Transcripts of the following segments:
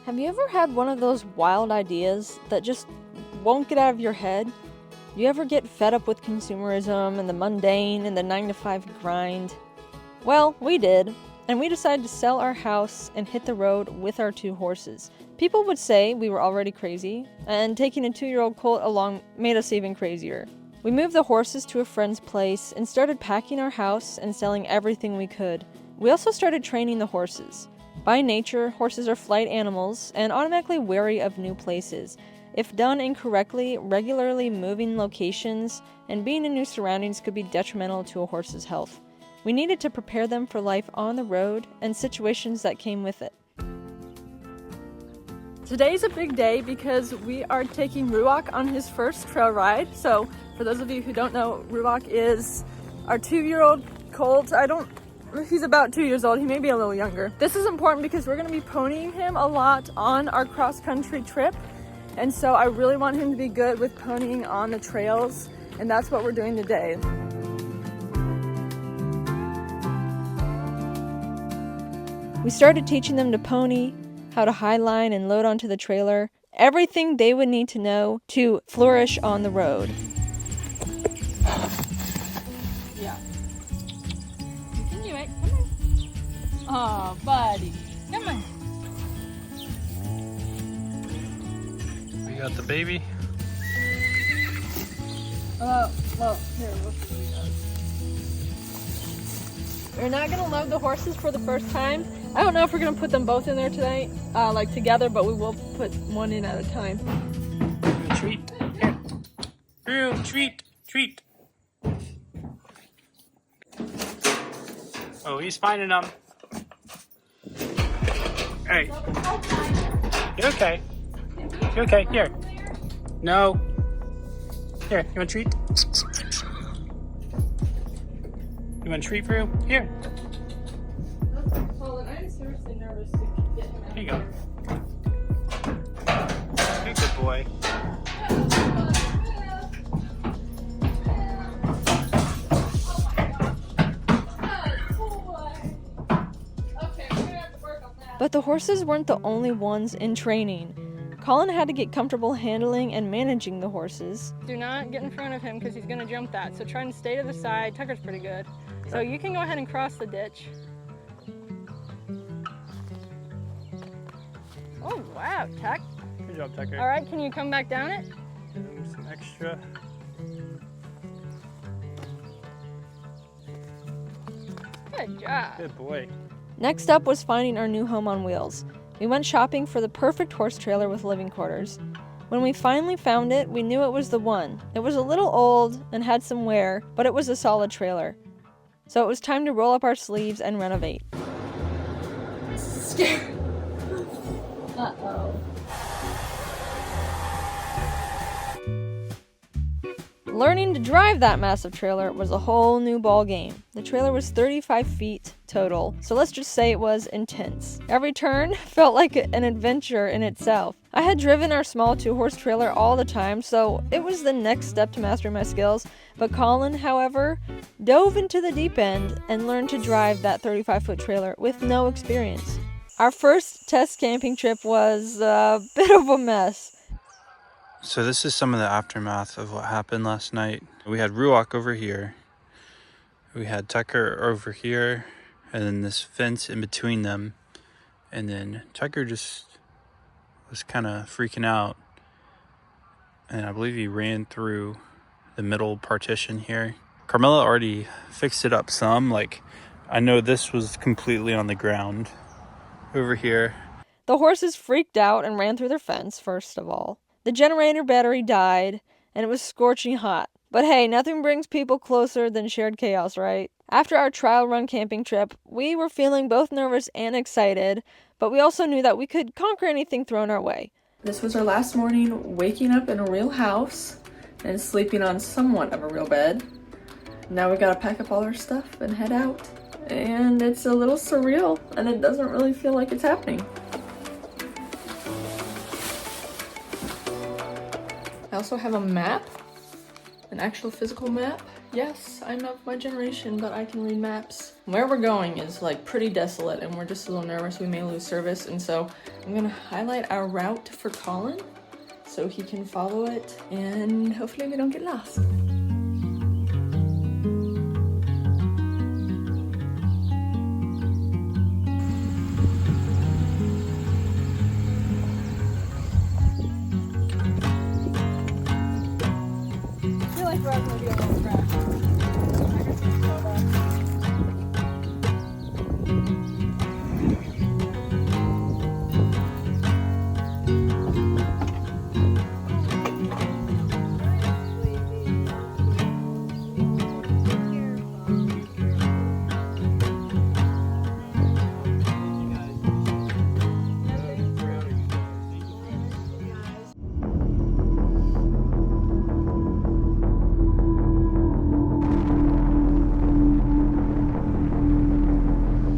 Have you ever had one of those wild ideas that just won't get out of your head? You ever get fed up with consumerism and the mundane and the 9-to-5 grind? Well, we did, and we decided to sell our house and hit the road with our 2 horses. People would say we were already crazy, and taking a 2-year-old colt along made us even crazier. We moved the horses to a friend's place and started packing our house and selling everything we could. We also started training the horses. By nature, horses are flight animals and automatically wary of new places. If done incorrectly, regularly moving locations and being in new surroundings could be detrimental to a horse's health. We needed to prepare them for life on the road and situations that came with it. Today's a big day because we are taking Ruach on his first trail ride. So, for those of you who don't know, Ruach is our 2-year-old colt. He's about 2 years old. He may be a little younger. This is important because we're going to be ponying him a lot on our cross-country trip. And so I really want him to be good with ponying on the trails. And that's what we're doing today. We started teaching them to pony, how to highline and load onto the trailer, everything they would need to know to flourish on the road. Yeah. Continue it. Come on. Oh, buddy. Come on. We got the baby. Well, here, we'll see what he does. We're not gonna load the horses for the first time. I don't know if we're gonna put them both in there tonight, together, but we will put one in at a time. Treat. Here. Treat. Oh, he's finding them. Hey. You okay? You okay? Here. No. Here, you want a treat? You want a treat for you? Here. Colin, I'm seriously nervous to get him out. Here you go. You're a good boy. But the horses weren't the only ones in training. Colin had to get comfortable handling and managing the horses. Do not get in front of him because he's going to jump that. So try and stay to the side. Tucker's pretty good. So you can go ahead and cross the ditch. Oh, wow, Tuck. Good job, Tucker. All right, can you come back down it? Give him some extra. Good job. Good boy. Next up was finding our new home on wheels. We went shopping for the perfect horse trailer with living quarters. When we finally found it, we knew it was the one. It was a little old and had some wear, but it was a solid trailer. So it was time to roll up our sleeves and renovate. Scared. Uh-oh. Learning to drive that massive trailer was a whole new ball game. The trailer was 35 feet total, so let's just say it was intense. Every turn felt like an adventure in itself. I had driven our small 2-horse trailer all the time, so it was the next step to mastering my skills. But Colin, however, dove into the deep end and learned to drive that 35-foot trailer with no experience. Our first test camping trip was a bit of a mess. So this is some of the aftermath of what happened last night. We had Ruach over here. We had Tucker over here. And then this fence in between them. And then Tucker just was kind of freaking out. And I believe he ran through the middle partition here. Carmela already fixed it up some. I know this was completely on the ground over here. The horses freaked out and ran through their fence, first of all. The generator battery died, and it was scorching hot. But hey, nothing brings people closer than shared chaos, right? After our trial run camping trip, we were feeling both nervous and excited, but we also knew that we could conquer anything thrown our way. This was our last morning waking up in a real house and sleeping on somewhat of a real bed. Now we gotta pack up all our stuff and head out. And it's a little surreal, and it doesn't really feel like it's happening. I also have a map, an actual physical map. Yes, I'm of my generation, but I can read maps. Where we're going is pretty desolate, and we're just a little nervous we may lose service, and so I'm gonna highlight our route for Colin so he can follow it and hopefully we don't get lost. I feel like we're gonna be a little crack.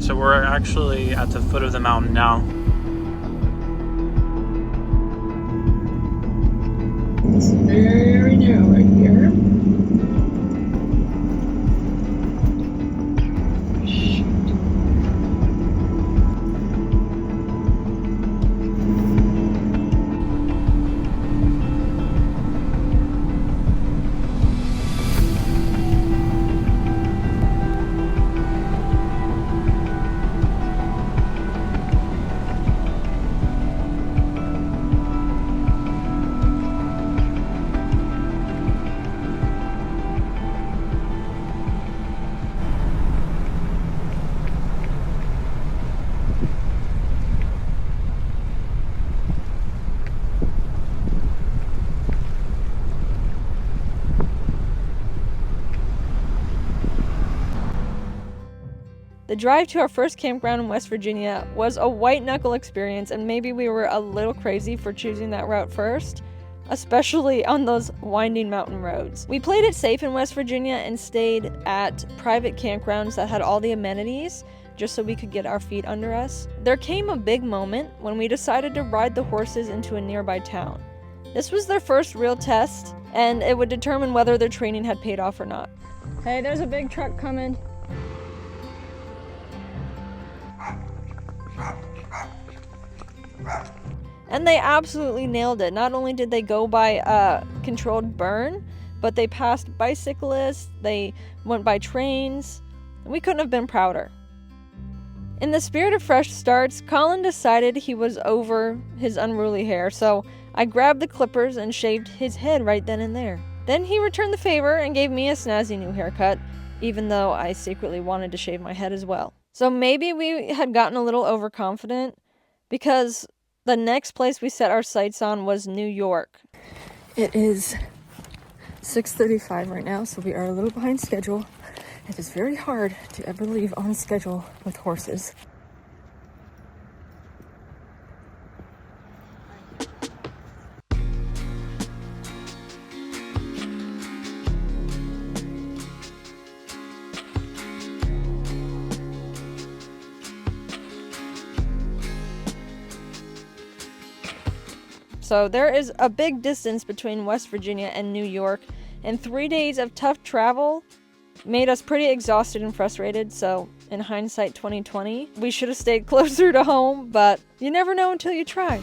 So we're actually at the foot of the mountain now. It's very narrow right here. The drive to our first campground in West Virginia was a white-knuckle experience, and maybe we were a little crazy for choosing that route first, especially on those winding mountain roads. We played it safe in West Virginia and stayed at private campgrounds that had all the amenities, just so we could get our feet under us. There came a big moment when we decided to ride the horses into a nearby town. This was their first real test, and it would determine whether their training had paid off or not. Hey, there's a big truck coming. And they absolutely nailed it. Not only did they go by a controlled burn, but they passed bicyclists, they went by trains. We couldn't have been prouder. In the spirit of fresh starts, Colin decided he was over his unruly hair, so I grabbed the clippers and shaved his head right then and there. Then he returned the favor and gave me a snazzy new haircut, even though I secretly wanted to shave my head as well. So maybe we had gotten a little overconfident, because the next place we set our sights on was New York. It is 6:35 right now, so we are a little behind schedule. It is very hard to ever leave on schedule with horses. So there is a big distance between West Virginia and New York, and 3 days of tough travel made us pretty exhausted and frustrated. So in hindsight 2020, we should have stayed closer to home, but you never know until you try.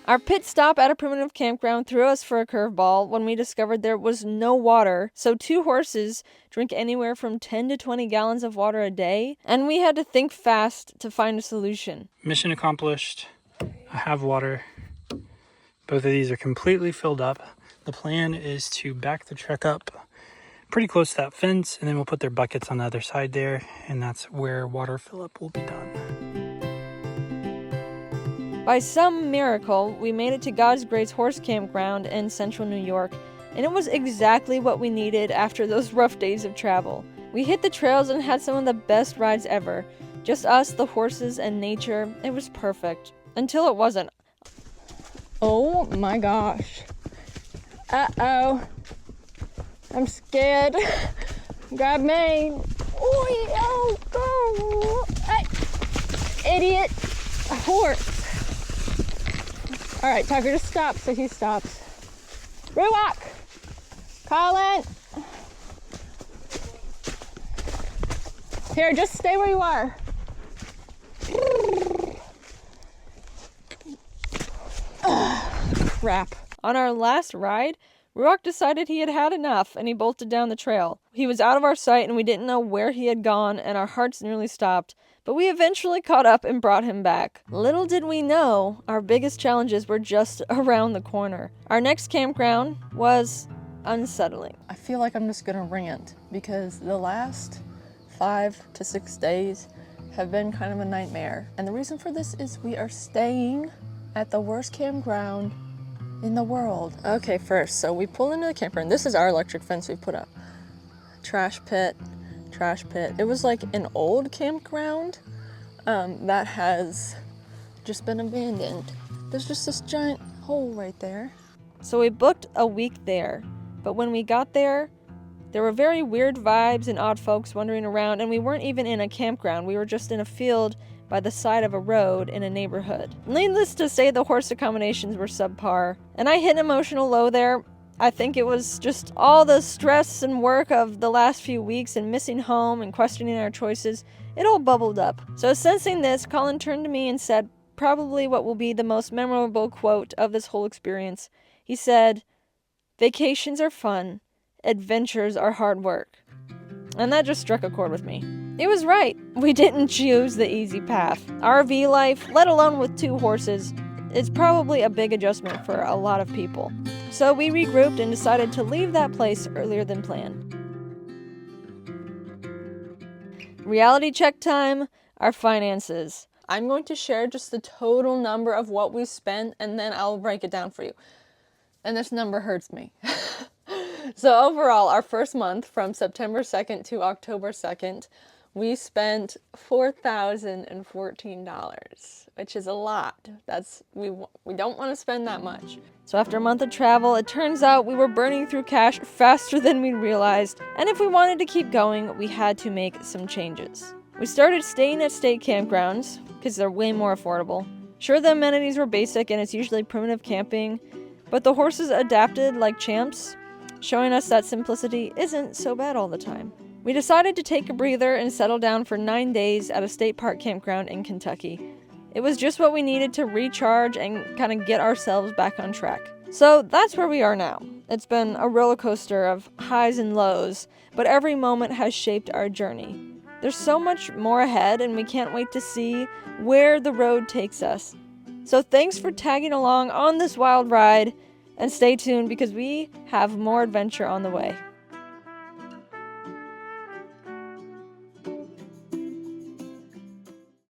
Our pit stop at a primitive campground threw us for a curveball when we discovered there was no water, so 2 horses drink anywhere from 10 to 20 gallons of water a day, and we had to think fast to find a solution. Mission accomplished. I have water. Both of these are completely filled up. The plan is to back the truck up pretty close to that fence, and then we'll put their buckets on the other side there, and that's where water fill up will be done. By some miracle, we made it to God's Grace Horse Campground in central New York, and it was exactly what we needed after those rough days of travel. We hit the trails and had some of the best rides ever. Just us, the horses, and nature. It was perfect. Until it wasn't. Oh my gosh. Uh-oh. I'm scared. Grab me. Oh, go. Hey. Idiot. A horse. All right, Tucker, just stop so he stops. Ruach! Colin! Here, just stay where you are. Crap. On our last ride, Ruach decided he had had enough and he bolted down the trail. He was out of our sight and we didn't know where he had gone and our hearts nearly stopped, but we eventually caught up and brought him back. Little did we know, our biggest challenges were just around the corner. Our next campground was unsettling. I feel like I'm just gonna rant because the last 5 to 6 days have been kind of a nightmare. And the reason for this is we are staying at the worst campground in the world. Okay, first, so we pull into the campground. This is our electric fence we put up. Trash pit. It was like an old campground that has just been abandoned. There's just this giant hole right there. So we booked a week there, but when we got there were very weird vibes and odd folks wandering around, and we weren't even in a campground. We were just in a field by the side of a road in a neighborhood. Needless to say, the horse accommodations were subpar, and I hit an emotional low there. I think it was just all the stress and work of the last few weeks and missing home and questioning our choices. It all bubbled up. So sensing this, Colin turned to me and said probably what will be the most memorable quote of this whole experience. He said, "Vacations are fun. Adventures are hard work." And that just struck a chord with me. He was right. We didn't choose the easy path. RV life, let alone with 2 horses, is probably a big adjustment for a lot of people. So we regrouped and decided to leave that place earlier than planned. Reality check time, our finances. I'm going to share just the total number of what we spent and then I'll break it down for you. And this number hurts me. So overall, our first month from September 2nd to October 2nd, we spent $4,014, which is a lot. We don't want to spend that much. So after a month of travel, it turns out we were burning through cash faster than we realized, and if we wanted to keep going, we had to make some changes. We started staying at state campgrounds, because they're way more affordable. Sure, the amenities were basic and it's usually primitive camping, but the horses adapted like champs, showing us that simplicity isn't so bad all the time. We decided to take a breather and settle down for 9 days at a state park campground in Kentucky. It was just what we needed to recharge and kind of get ourselves back on track. So that's where we are now. It's been a roller coaster of highs and lows, but every moment has shaped our journey. There's so much more ahead and we can't wait to see where the road takes us. So thanks for tagging along on this wild ride, and stay tuned because we have more adventure on the way.